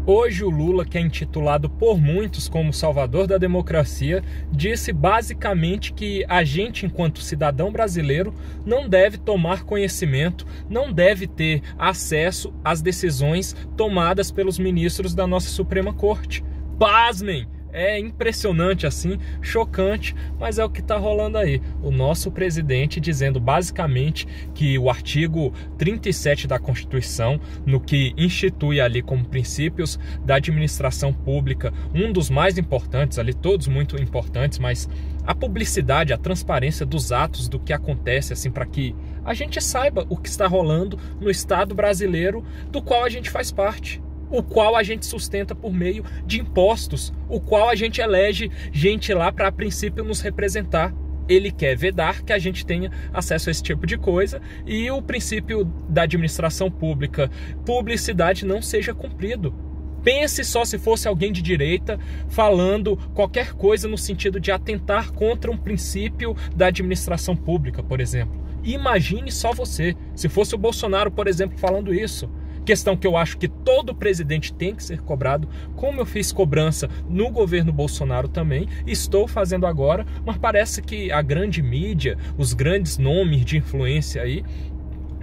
Hoje o Lula, que é intitulado por muitos como salvador da democracia, disse basicamente que a gente, enquanto cidadão brasileiro, não deve tomar conhecimento, não deve ter acesso às decisões tomadas pelos ministros da nossa Suprema Corte. Pasmem! É impressionante assim, chocante, mas é o que está rolando aí. O nosso presidente dizendo basicamente que o artigo 37 da Constituição, no que institui ali como princípios da administração pública, um dos mais importantes ali, todos muito importantes, mas a publicidade, a transparência dos atos, do que acontece, assim, para que a gente saiba o que está rolando no Estado brasileiro, do qual a gente faz parte, o qual a gente sustenta por meio de impostos, o qual a gente elege gente lá para, a princípio, nos representar. Ele quer vedar que a gente tenha acesso a esse tipo de coisa e o princípio da administração pública, publicidade, não seja cumprido. Pense só se fosse alguém de direita falando qualquer coisa no sentido de atentar contra um princípio da administração pública, por exemplo. Imagine só você, se fosse o Bolsonaro, por exemplo, falando isso. Questão que eu acho que todo presidente tem que ser cobrado, como eu fiz cobrança no governo Bolsonaro também, estou fazendo agora, mas parece que a grande mídia, os grandes nomes de influência aí,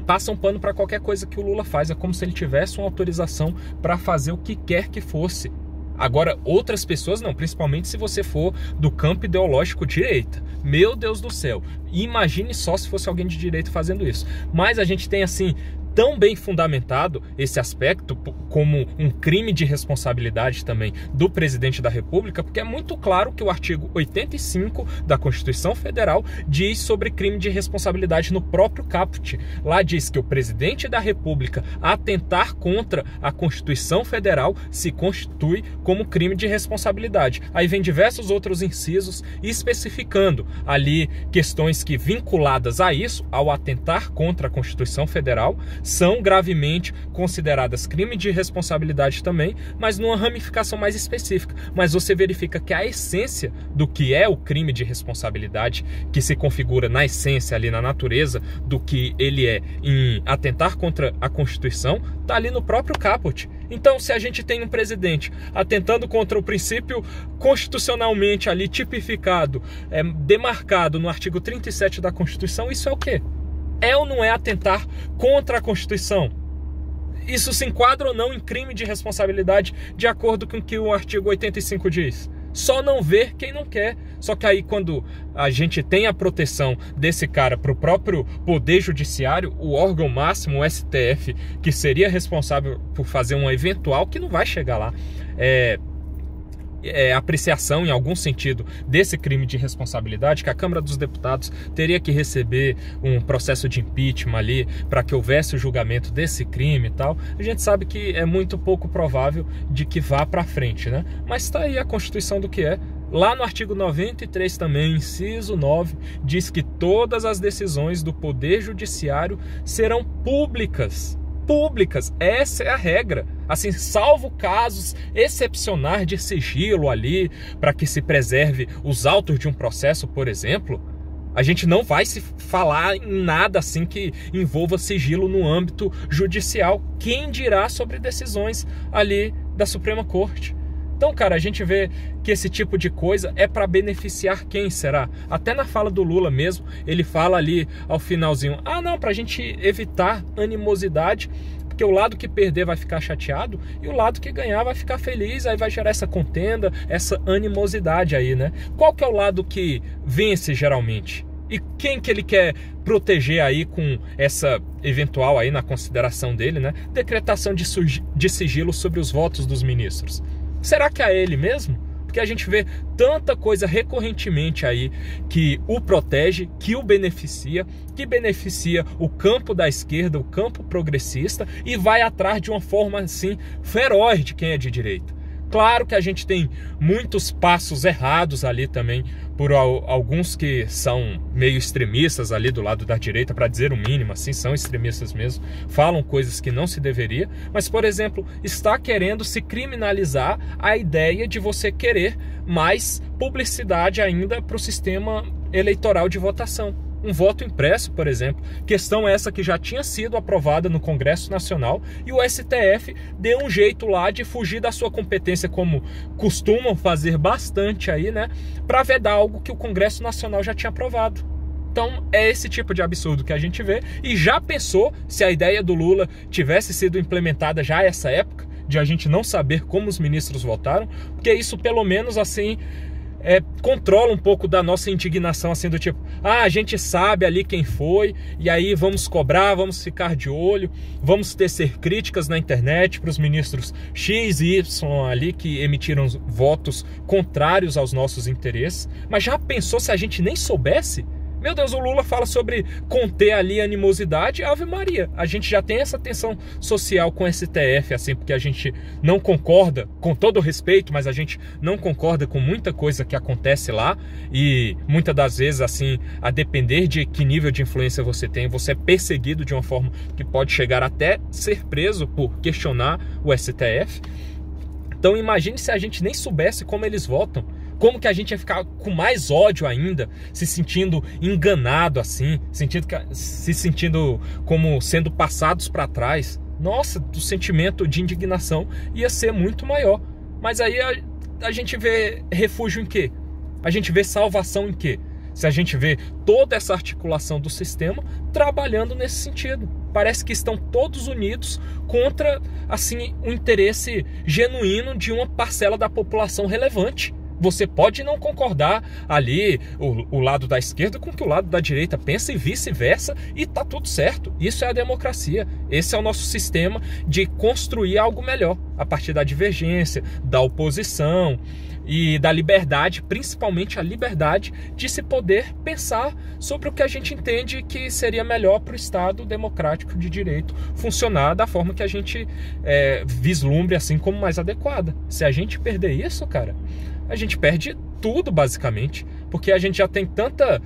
passam pano para qualquer coisa que o Lula faz. É como se ele tivesse uma autorização para fazer o que quer que fosse. Agora, outras pessoas não, principalmente se você for do campo ideológico direita. Meu Deus do céu, imagine só se fosse alguém de direita fazendo isso. Mas a gente tem assim, tão bem fundamentado esse aspecto como um crime de responsabilidade também do presidente da República, porque é muito claro que o artigo 85 da Constituição Federal diz sobre crime de responsabilidade no próprio caput. Lá diz que o presidente da República atentar contra a Constituição Federal se constitui como crime de responsabilidade. Aí vem diversos outros incisos especificando ali questões que, vinculadas a isso, ao atentar contra a Constituição Federal, são gravemente consideradas crime de responsabilidade também, mas numa ramificação mais específica. Mas você verifica que a essência do que é o crime de responsabilidade, que se configura na essência ali, na natureza do que ele é em atentar contra a Constituição, está ali no próprio caput. Então, se a gente tem um presidente atentando contra o princípio constitucionalmente ali tipificado, demarcado no artigo 37 da Constituição, isso é o quê? É ou não é atentar contra a Constituição? Isso se enquadra ou não em crime de responsabilidade de acordo com o que o artigo 85 diz? Só não ver quem não quer. Só que aí, quando a gente tem a proteção desse cara para o próprio Poder Judiciário, o órgão máximo, o STF, que seria responsável por fazer uma eventual, que não vai chegar lá, apreciação em algum sentido desse crime de responsabilidade, que a Câmara dos Deputados teria que receber um processo de impeachment ali para que houvesse o julgamento desse crime e tal, a gente sabe que é muito pouco provável de que vá para frente, né? Mas está aí a Constituição do que é. Lá no artigo 93 também, inciso 9, diz que todas as decisões do Poder Judiciário serão públicas. Públicas, essa é a regra. Assim, salvo casos excepcionais de sigilo ali, para que se preserve os autos de um processo, por exemplo, a gente não vai se falar em nada assim que envolva sigilo no âmbito judicial. Quem dirá sobre decisões ali da Suprema Corte? Então, cara, a gente vê que esse tipo de coisa é para beneficiar quem será? Até na fala do Lula mesmo, ele fala ali ao finalzinho, não, para a gente evitar animosidade, porque o lado que perder vai ficar chateado e o lado que ganhar vai ficar feliz, aí vai gerar essa contenda, essa animosidade aí, né? Qual que é o lado que vence geralmente? E quem que ele quer proteger aí com essa eventual aí, na consideração dele, né, decretação de sigilo sobre os votos dos ministros? Será que é ele mesmo? Porque a gente vê tanta coisa recorrentemente aí que o protege, que o beneficia, que beneficia o campo da esquerda, o campo progressista, e vai atrás de uma forma assim feroz de quem é de direita. Claro que a gente tem muitos passos errados ali também por alguns que são meio extremistas ali do lado da direita, para dizer o mínimo, assim, são extremistas mesmo, falam coisas que não se deveria, mas, por exemplo, está querendo se criminalizar a ideia de você querer mais publicidade ainda para o sistema eleitoral de votação. um voto impresso, por exemplo. Questão essa que já tinha sido aprovada no Congresso Nacional e o STF deu um jeito lá de fugir da sua competência, como costumam fazer bastante aí, né, para vedar algo que o Congresso Nacional já tinha aprovado. Então é esse tipo de absurdo que a gente vê. E já pensou se a ideia do Lula tivesse sido implementada já essa época, de a gente não saber como os ministros votaram? Porque isso pelo menos assim controla um pouco da nossa indignação, assim, do tipo, a gente sabe ali quem foi, e aí vamos cobrar, vamos ficar de olho, vamos tecer críticas na internet para os ministros X e Y ali que emitiram votos contrários aos nossos interesses. Mas já pensou se a gente nem soubesse? Meu Deus, o Lula fala sobre conter ali a animosidade. Ave Maria, a gente já tem essa tensão social com o STF, assim, porque a gente não concorda, com todo o respeito, mas a gente não concorda com muita coisa que acontece lá. E muitas das vezes, assim, a depender de que nível de influência você tem, você é perseguido de uma forma que pode chegar até ser preso por questionar o STF. Então imagine se a gente nem soubesse como eles votam. Como que a gente ia ficar com mais ódio ainda, se sentindo enganado assim, se sentindo como sendo passados para trás. Nossa, o sentimento de indignação ia ser muito maior. Mas aí a gente vê refúgio em quê? A gente vê salvação em quê? Se a gente vê toda essa articulação do sistema trabalhando nesse sentido. Parece que estão todos unidos contra, assim, o interesse genuíno de uma parcela da população relevante. Você pode não concordar ali, o lado da esquerda com o que o lado da direita pensa e vice-versa, e tá tudo certo. Isso é a democracia. Esse é o nosso sistema de construir algo melhor, a partir da divergência, da oposição e da liberdade, principalmente a liberdade de se poder pensar sobre o que a gente entende que seria melhor para o Estado democrático de direito funcionar da forma que a gente vislumbre assim como mais adequada. Se a gente perder isso, cara, a gente perde tudo basicamente, porque a gente já tem tanta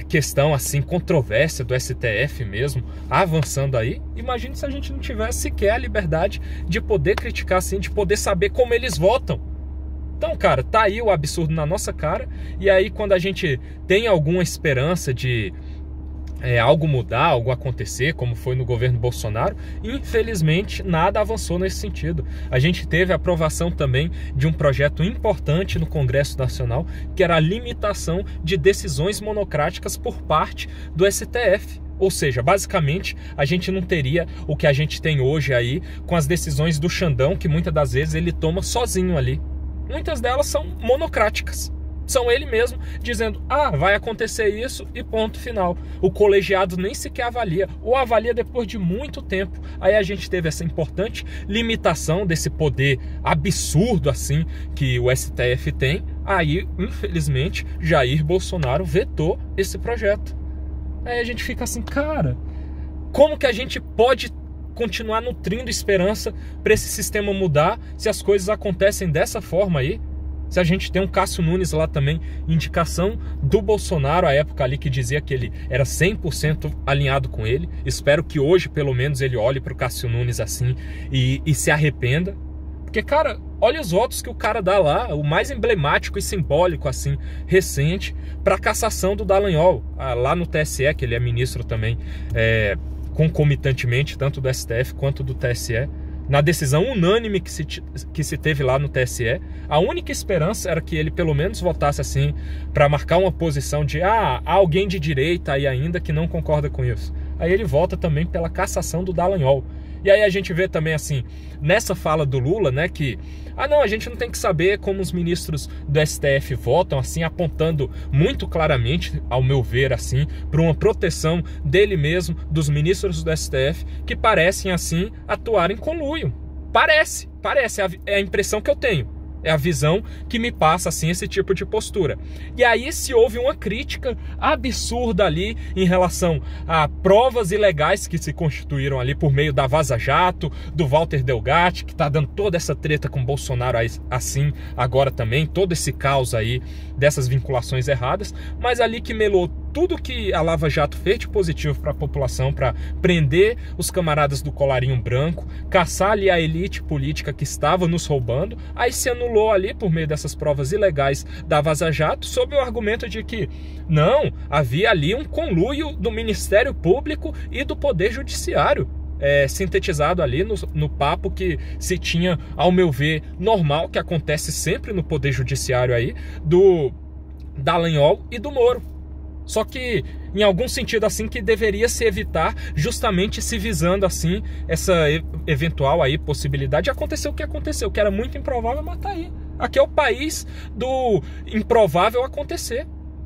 questão assim, controvérsia do STF mesmo avançando aí. Imagine se a gente não tivesse sequer a liberdade de poder criticar assim, de poder saber como eles votam. Então, cara, tá aí o absurdo na nossa cara. E aí quando a gente tem alguma esperança de algo mudar, algo acontecer, como foi no governo Bolsonaro, infelizmente nada avançou nesse sentido. A gente teve a aprovação também de um projeto importante no Congresso Nacional, que era a limitação de decisões monocráticas por parte do STF. Ou seja, basicamente, a gente não teria o que a gente tem hoje aí com as decisões do Xandão, que muitas das vezes ele toma sozinho ali. Muitas delas são monocráticas. São ele mesmo dizendo, vai acontecer isso e ponto final. O colegiado nem sequer avalia, ou avalia depois de muito tempo. Aí a gente teve essa importante limitação desse poder absurdo assim que o STF tem. Aí, infelizmente, Jair Bolsonaro vetou esse projeto. Aí a gente fica assim, cara, como que a gente pode continuar nutrindo esperança para esse sistema mudar se as coisas acontecem dessa forma aí? Se a gente tem um Cássio Nunes lá também, indicação do Bolsonaro, à época ali que dizia que ele era 100% alinhado com ele. Espero que hoje, pelo menos, ele olhe para o Cássio Nunes assim e se arrependa. Porque, cara, olha os votos que o cara dá lá, o mais emblemático e simbólico, assim, recente, para a cassação do Dallagnol, lá no TSE, que ele é ministro também, concomitantemente, tanto do STF quanto do TSE. Na decisão unânime que se teve lá no TSE, a única esperança era que ele pelo menos votasse assim para marcar uma posição de há alguém de direita aí ainda que não concorda com isso. Aí ele vota também pela cassação do Dallagnol. E aí a gente vê também assim, nessa fala do Lula, né, que não, a gente não tem que saber como os ministros do STF votam, assim, apontando muito claramente, ao meu ver, assim, para uma proteção dele mesmo, dos ministros do STF, que parecem, assim, atuar em conluio. Parece, é a impressão que eu tenho. É a visão que me passa, assim, esse tipo de postura. E aí se houve uma crítica absurda ali em relação a provas ilegais que se constituíram ali por meio da Vaza Jato, do Walter Delgatti, que está dando toda essa treta com Bolsonaro assim agora também, todo esse caos aí dessas vinculações erradas, mas ali que melou tudo que a Lava Jato fez de positivo para a população, para prender os camaradas do colarinho branco, caçar ali a elite política que estava nos roubando, aí se anulou ali por meio dessas provas ilegais da Vaza Jato, sob o argumento de que não, havia ali um conluio do Ministério Público e do Poder Judiciário. Sintetizado ali no papo que se tinha, ao meu ver, normal, que acontece sempre no Poder Judiciário aí, do Dallagnol e do Moro. Só que, em algum sentido assim, que deveria se evitar, justamente se visando assim, essa eventual aí possibilidade. Aconteceu o que aconteceu, que era muito improvável, mas tá aí. Aqui é o país do improvável acontecer.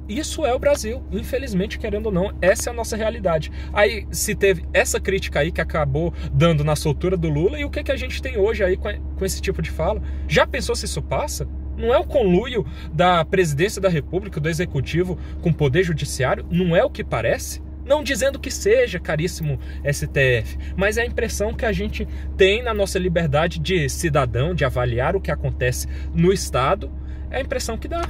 Isso é o Brasil, infelizmente, querendo ou não, essa é a nossa realidade. Aí se teve essa crítica aí que acabou dando na soltura do Lula, e o que a gente tem hoje aí com esse tipo de fala? Já pensou se isso passa? Não é o conluio da presidência da República, do Executivo com o Poder Judiciário? Não é o que parece? Não dizendo que seja, caríssimo STF, mas é a impressão que a gente tem na nossa liberdade de cidadão, de avaliar o que acontece no Estado, é a impressão que dá,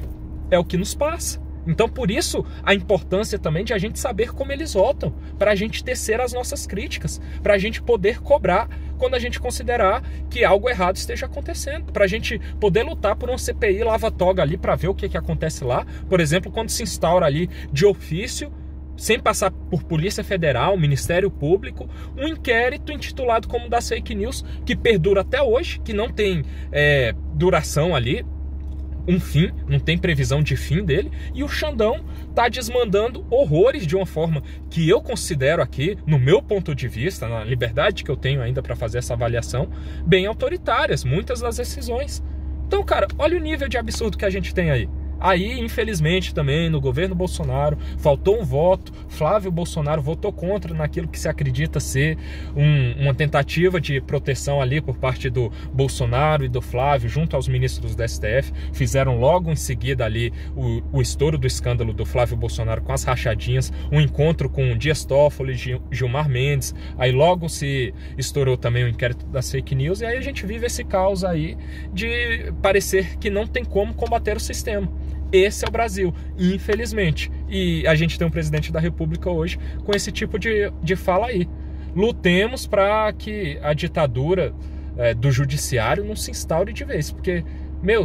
é o que nos passa. Então, por isso, a importância também de a gente saber como eles votam, para a gente tecer as nossas críticas, para a gente poder cobrar quando a gente considerar que algo errado esteja acontecendo, para a gente poder lutar por uma CPI lava-toga ali, para ver o que acontece lá. Por exemplo, quando se instaura ali de ofício, sem passar por Polícia Federal, Ministério Público, um inquérito intitulado como das fake news, que perdura até hoje, que não tem duração ali, um fim, não tem previsão de fim dele, e o Xandão tá desmandando horrores de uma forma que eu considero aqui, no meu ponto de vista, na liberdade que eu tenho ainda para fazer essa avaliação, bem autoritárias, muitas das decisões. Então, cara, olha o nível de absurdo que a gente tem aí. Aí, infelizmente, também no governo Bolsonaro faltou um voto. Flávio Bolsonaro votou contra naquilo que se acredita ser uma tentativa de proteção ali por parte do Bolsonaro e do Flávio junto aos ministros do STF. Fizeram logo em seguida ali o estouro do escândalo do Flávio Bolsonaro com as rachadinhas, um encontro com Dias Toffoli e Gilmar Mendes. Aí logo se estourou também o inquérito das fake news, e aí a gente vive esse caos aí de parecer que não tem como combater o sistema. Esse é o Brasil, infelizmente. E a gente tem um presidente da República hoje com esse tipo de fala aí. Lutemos para que a ditadura do judiciário não se instaure de vez. Porque,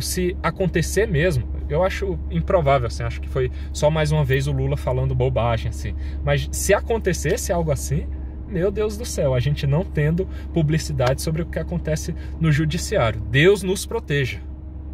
se acontecer mesmo, eu acho improvável, assim, acho que foi só mais uma vez o Lula falando bobagem, assim. Mas se acontecesse algo assim, meu Deus do céu, a gente não tendo publicidade sobre o que acontece no judiciário. Deus nos proteja.